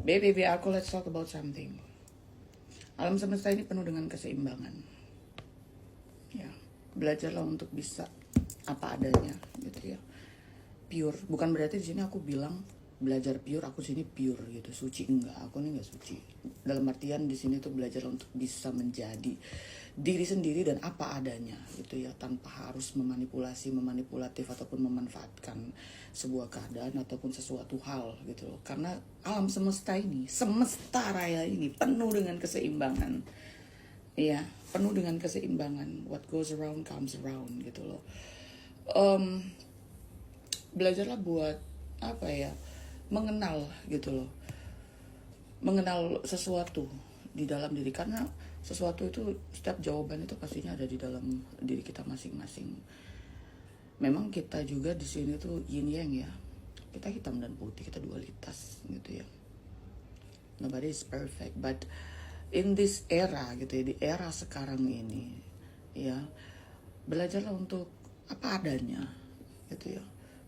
Baby, aku let's talk about something. Alam semesta ini penuh dengan keseimbangan. Ya, belajarlah untuk bisa apa adanya, gitu ya. Pure. Bukan berarti di sini aku bilang belajar pure, aku sini pure gitu, suci enggak. Aku ini enggak suci. Dalam artian di sini tuh belajar untuk bisa menjadi diri sendiri dan apa adanya gitu ya, tanpa harus memanipulasi, memanipulatif ataupun memanfaatkan sebuah keadaan ataupun sesuatu hal gitu loh. Karena alam semesta ini, semesta raya ini penuh dengan keseimbangan. Iya, penuh dengan keseimbangan. What goes around comes around gitu loh. Belajarlah buat apa ya, mengenal gitu loh, mengenal sesuatu di dalam diri, karena sesuatu itu setiap jawaban itu pastinya ada di dalam diri kita masing-masing. Memang kita juga di sini tuh yin yang ya, kita hitam dan putih, kita dualitas gitu ya. Nobody is perfect, but in this era gitu ya, di era sekarang ini ya, belajarlah untuk apa adanya gitu ya,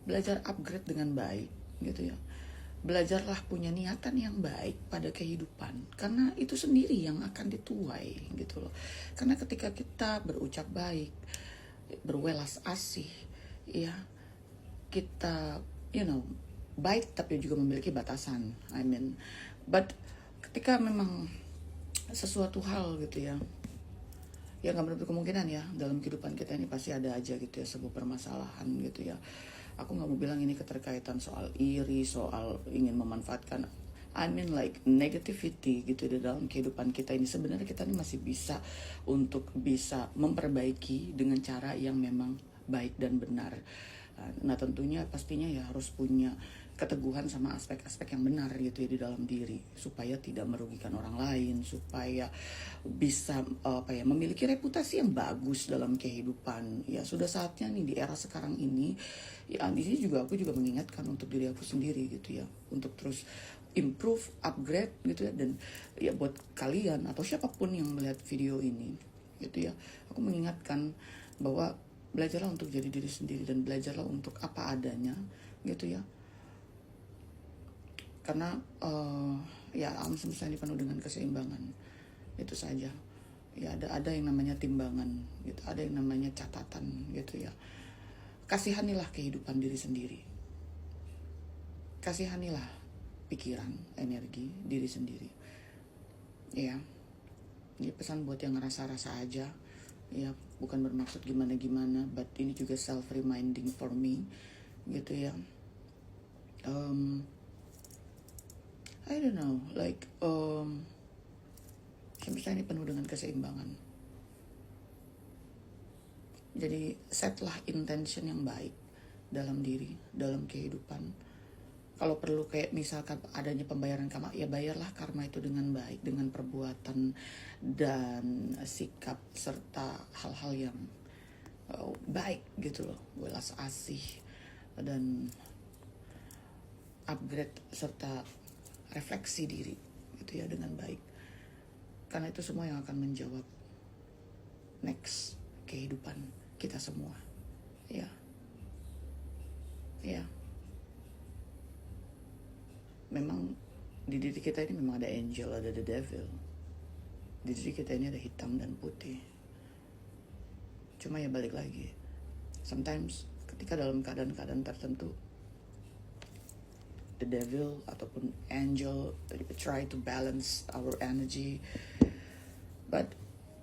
belajar upgrade dengan baik gitu ya. Belajarlah punya niatan yang baik pada kehidupan, karena itu sendiri yang akan dituai gitu loh. Karena ketika kita berucap baik, berwelas asih ya, kita baik tapi juga memiliki batasan, but ketika memang sesuatu hal gitu ya, ya nggak menutup kemungkinan ya, dalam kehidupan kita ini pasti ada aja gitu ya sebuah permasalahan gitu ya. Aku nggak mau bilang ini keterkaitan soal iri, soal ingin memanfaatkan, like negativity gitu di dalam kehidupan kita ini. Sebenarnya kita ini masih bisa untuk bisa memperbaiki dengan cara yang memang baik dan benar. Nah tentunya pastinya ya harus punya keteguhan sama aspek-aspek yang benar gitu ya di dalam diri, supaya tidak merugikan orang lain, supaya bisa memiliki reputasi yang bagus dalam kehidupan. Ya sudah saatnya nih di era sekarang ini ya, di sini juga aku juga mengingatkan untuk diri aku sendiri gitu ya, untuk terus improve, upgrade gitu ya. Dan ya buat kalian atau siapapun yang melihat video ini gitu ya, aku mengingatkan bahwa belajarlah untuk jadi diri sendiri dan belajarlah untuk apa adanya gitu ya. Karena ya alam semesta ini penuh dengan keseimbangan, itu saja ya. Ada yang namanya timbangan gitu, ada yang namanya catatan gitu ya. Kasihanilah kehidupan diri sendiri, kasihanilah pikiran, energi diri sendiri ya. Ini pesan buat yang ngerasa-rasa aja ya, bukan bermaksud gimana-gimana, but ini juga self reminding for me gitu ya. I don't know, like semesta ini penuh dengan keseimbangan. Jadi setlah intention yang baik dalam diri, dalam kehidupan. Kalau perlu kayak misalkan adanya pembayaran karma, ya bayarlah karma itu dengan baik, dengan perbuatan dan sikap serta hal-hal yang baik gitu loh. Welas asih dan upgrade serta refleksi diri gitu ya dengan baik. Karena itu semua yang akan menjawab next kehidupan kita semua. Ya. Ya. Memang di diri kita ini memang ada angel, ada the devil. Di diri kita ini ada hitam dan putih. Cuma ya balik lagi, sometimes ketika dalam keadaan-keadaan tertentu, the devil ataupun angel try to balance our energy, but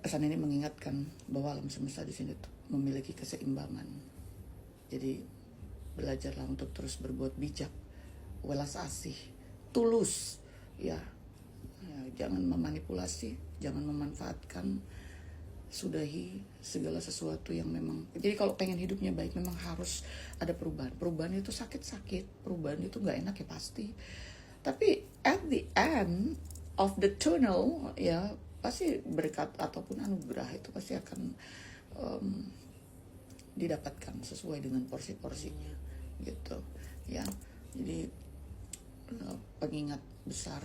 pesan ini mengingatkan bahwa alam semesta di sini memiliki keseimbangan. Jadi belajarlah untuk terus berbuat bijak, welas asih, tulus ya, jangan memanipulasi, jangan memanfaatkan. Sudahi segala sesuatu yang memang, jadi kalau pengen hidupnya baik memang harus ada perubahan. Perubahan itu sakit-sakit, perubahan itu gak enak ya pasti, tapi at the end of the tunnel ya pasti berkat ataupun anugerah itu pasti akan didapatkan sesuai dengan porsi-porsinya gitu ya. Jadi pengingat besar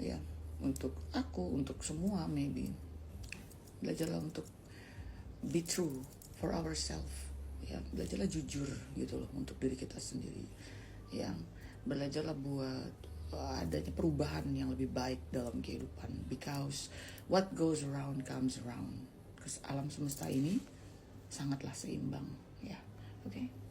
ya untuk aku, untuk semua, maybe belajarlah untuk be true for ourselves ya. Belajarlah jujur gitu loh untuk diri kita sendiri ya. Belajarlah buat adanya perubahan yang lebih baik dalam kehidupan, because what goes around comes around. Alam semesta ini sangatlah seimbang, ya. Oke.